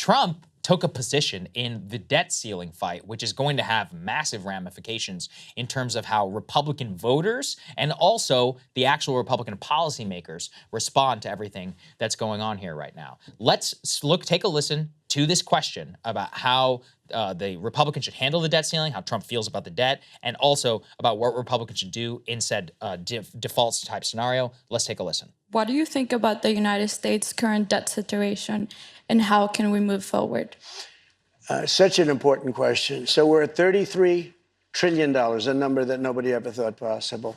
Trump took a position in the debt ceiling fight, which is going to have massive ramifications in terms of how Republican voters and also the actual Republican policymakers respond to everything that's going on here right now. Let's take a listen to this question about how the Republicans should handle the debt ceiling, how Trump feels about the debt, and also about what Republicans should do in said default type scenario. Let's take a listen. What do you think about the United States' current debt situation, and how can we move forward? Such an important question. So we're at $33 trillion, a number that nobody ever thought possible.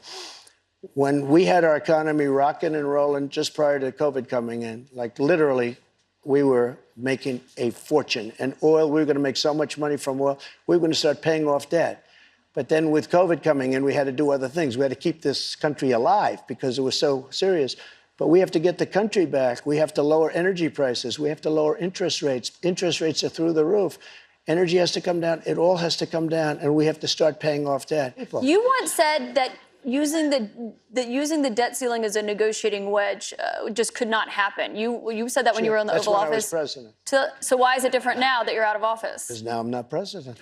When we had our economy rocking and rolling just prior to COVID coming in, like literally, we were making a fortune. And oil, we were going to make so much money from oil, we were going to start paying off debt. But then with COVID coming in, we had to do other things. We had to keep this country alive because it was so serious. But we have to get the country back. We have to lower energy prices. We have to lower interest rates. Interest rates are through the roof. Energy has to come down. It all has to come down, and we have to start paying off debt. You once said that using the debt ceiling as a negotiating wedge just could not happen. You said that when you were in the Oval Office. That's when I was president. So why is it different now that you're out of office? Because now I'm not president.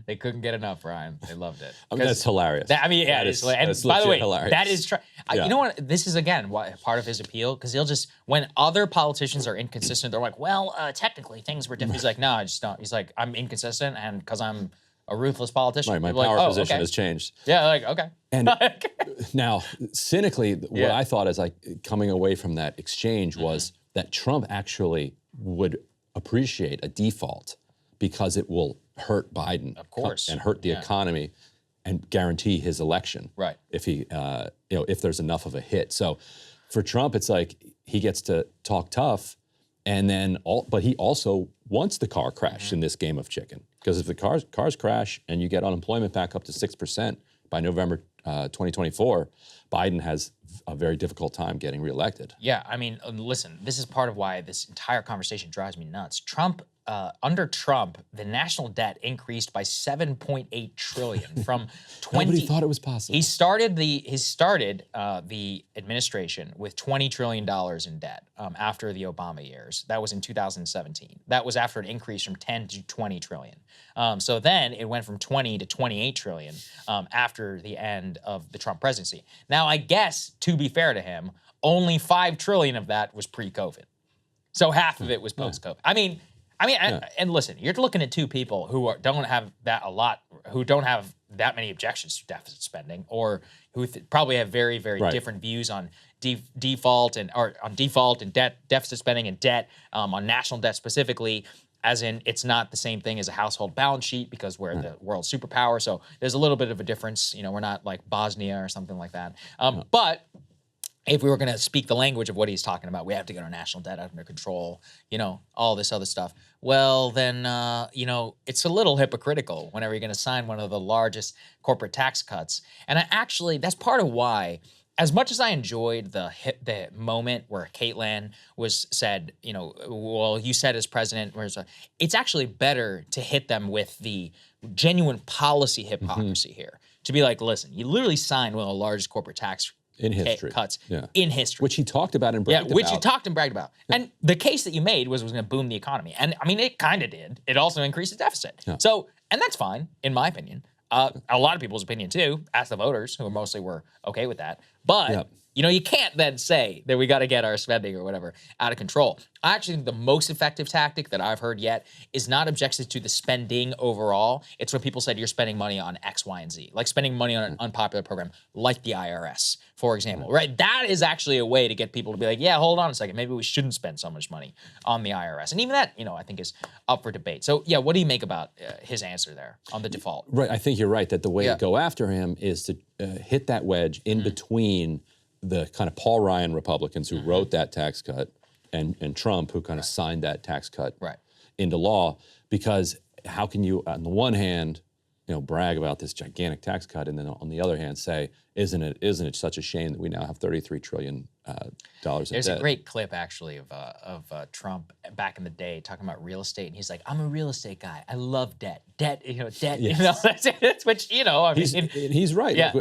They couldn't get enough, Ryan. They loved it. I mean, that's hilarious. Yeah, it's and by the way, hilarious. that is you know what? This is again part of his appeal, because he'll just, when other politicians are inconsistent, they're like, well, technically things were different. He's like, no, I just don't. He's like, I'm inconsistent, and because I'm a ruthless politician. Right, my power position has changed. Yeah, like, okay. And now, cynically, what I thought as coming away from that exchange was that Trump actually would appreciate a default because it will hurt Biden, of course, and hurt the economy, and guarantee his election. Right. If he, if there's enough of a hit. So, for Trump, it's like he gets to talk tough, and then but he also wants the car crashed in this game of chicken, because if the cars crash and you get unemployment back up to 6% by November 2024, Biden has a very difficult time getting reelected. Yeah, I mean, listen, this is part of why this entire conversation drives me nuts. Under Trump, the national debt increased by $7.8 trillion from 20. Nobody thought it was possible. He started the administration with $20 trillion in debt after the Obama years. That was in 2017. That was after an increase from 10 to 20 trillion. So then it went from 20 to 28 trillion after the end of the Trump presidency. Now, I guess, to be fair to him, only 5 trillion of that was pre-COVID. So half of it was post-COVID. I mean, and listen, you're looking at two people who don't have that many objections to deficit spending, or who probably have very, very different views on default and deficit spending and debt, on national debt specifically. As in, it's not the same thing as a household balance sheet because we're the world superpower. So there's a little bit of a difference. You know, we're not like Bosnia or something like that. But if we were going to speak the language of what he's talking about, we have to get our national debt under control, all this other stuff. Well, then, it's a little hypocritical whenever you're going to sign one of the largest corporate tax cuts. And that's part of why, as much as I enjoyed the moment where Caitlyn said, well, you said as president, it's actually better to hit them with the genuine policy hypocrisy here. To be like, listen, you literally signed one of the largest corporate tax in history. Cuts in history. Which he talked about and bragged about. Which he talked and bragged about. Yeah. And the case that you made was going to boom the economy. And I mean, it kind of did. It also increased the deficit. Yeah. So, and that's fine, in my opinion. A lot of people's opinion too. Ask the voters, who mostly were okay with that. But, you can't then say that we got to get our spending or whatever out of control. I actually think the most effective tactic that I've heard yet is not objections to the spending overall. It's when people said you're spending money on X, Y, and Z, like spending money on an unpopular program like the IRS, for example, right? That is actually a way to get people to be like, yeah, hold on a second, maybe we shouldn't spend so much money on the IRS. And even that, I think is up for debate. So yeah, what do you make about his answer there on the default? Right, I think you're right that the way to go after him is to hit that wedge in between the kind of Paul Ryan Republicans who wrote that tax cut and Trump who kind of signed that tax cut into law, because how can you, on the one hand, brag about this gigantic tax cut, and then on the other hand say, isn't it such a shame that we now have $33 trillion dollars in There's debt. a great clip actually of Trump back in the day talking about real estate, and he's like, "I'm a real estate guy. I love debt. Debt, debt. Yes. That's which I mean, He's right. Yeah,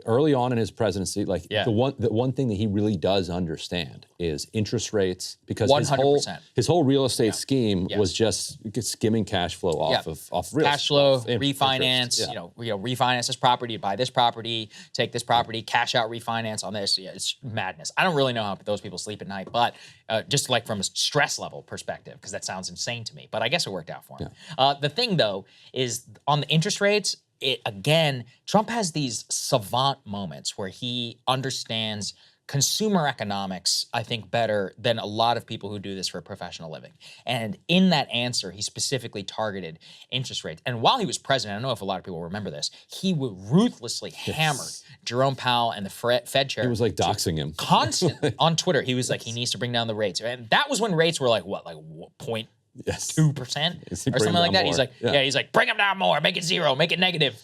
Early on in his presidency, like Yeah. the one thing that he really does understand is interest rates, because 100%. his whole real estate scheme Yes. was just skimming cash flow off of real cash flow, off refinance, interest. Yeah. refinance this property, buy this property, take this property, cash out, refinance on this. Yeah, it's madness. I don't really know how those people sleep at night, but just like from a stress level perspective, because that sounds insane to me. But I guess it worked out for him. The thing though is on the interest rates. Trump has these savant moments where he understands consumer economics, I think, better than a lot of people who do this for a professional living. And in that answer, he specifically targeted interest rates. And while he was president, I don't know if a lot of people remember this, he ruthlessly hammered Jerome Powell and the Fed chair. It was like doxing him. Constantly on Twitter. He was like, he needs to bring down the rates. And that was when rates were like, what, like 0.2% or something like that. He's like, he's like, bring them down more, make it zero, make it negative,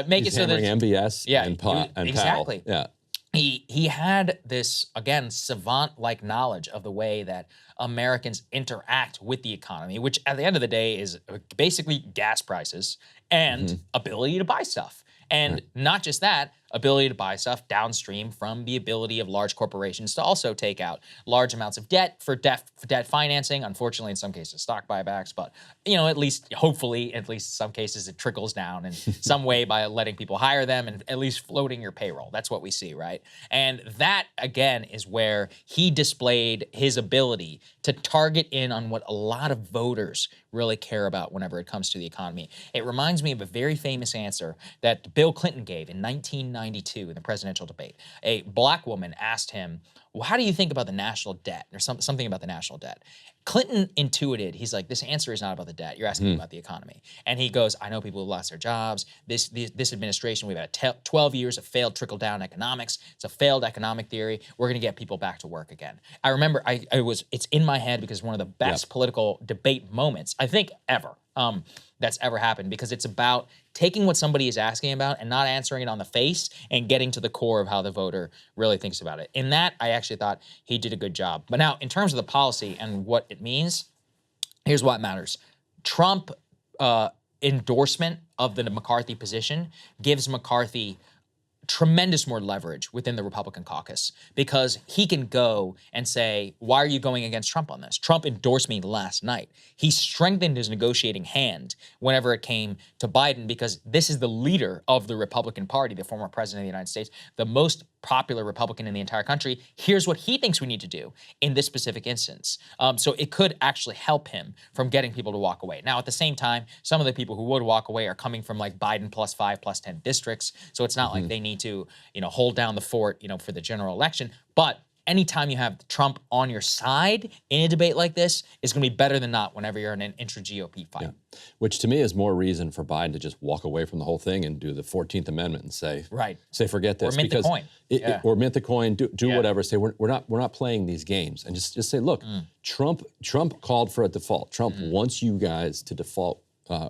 make it so that MBS and Powell. Exactly. Yeah. He had this, again, savant-like knowledge of the way that Americans interact with the economy, which at the end of the day is basically gas prices and ability to buy stuff. And not just that, ability to buy stuff downstream from the ability of large corporations to also take out large amounts of debt for debt financing. Unfortunately, in some cases, stock buybacks, but at least, hopefully, at least in some cases, it trickles down in some way by letting people hire them and at least floating your payroll. That's what we see, right? And that, again, is where he displayed his ability to target in on what a lot of voters really care about whenever it comes to the economy. It reminds me of a very famous answer that Bill Clinton gave in 1992 in the presidential debate. A black woman asked him, well, how do you think about the national debt, or something about the national debt? Clinton intuited, he's like, this answer is not about the debt. You're asking me about the economy. And he goes, I know people who lost their jobs. This administration, we've had 12 years of failed trickle-down economics. It's a failed economic theory. We're going to get people back to work again. I remember, it's in my head because one of the best political debate moments, I think, ever. That's ever happened, because it's about taking what somebody is asking about and not answering it on the face and getting to the core of how the voter really thinks about it. In that, I actually thought he did a good job. But now, in terms of the policy and what it means, here's what matters. Trump endorsement of the McCarthy position gives McCarthy tremendous more leverage within the Republican caucus, because he can go and say, why are you going against Trump on this? Trump endorsed me last night. He strengthened his negotiating hand whenever it came to Biden, because this is the leader of the Republican Party, the former president of the United States, the most popular Republican in the entire country. Here's what he thinks we need to do in this specific instance. So it could actually help him from getting people to walk away. Now, at the same time, some of the people who would walk away are coming from like Biden +5, +10 districts. So it's not like they need to, hold down the fort, for the general election. But anytime you have Trump on your side in a debate like this, is going to be better than not whenever you're in an intra-GOP fight. Yeah. Which to me is more reason for Biden to just walk away from the whole thing and do the 14th Amendment and say, forget this. Or mint the coin. Or mint the coin, do whatever. Say we're not playing these games, and just say, look, Trump called for a default. Trump wants you guys to default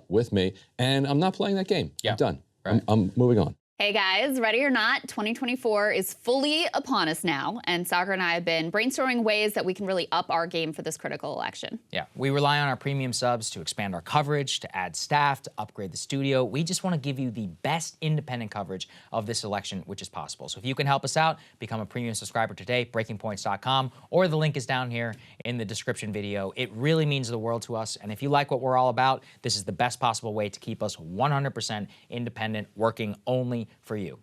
with me, and I'm not playing that game. I'm done. Right. I'm moving on. Hey guys, ready or not, 2024 is fully upon us now, and Saagar and I have been brainstorming ways that we can really up our game for this critical election. Yeah, we rely on our premium subs to expand our coverage, to add staff, to upgrade the studio. We just want to give you the best independent coverage of this election, which is possible. So if you can help us out, become a premium subscriber today, breakingpoints.com, or the link is down here in the description video. It really means the world to us, and if you like what we're all about, this is the best possible way to keep us 100% independent, working only for you.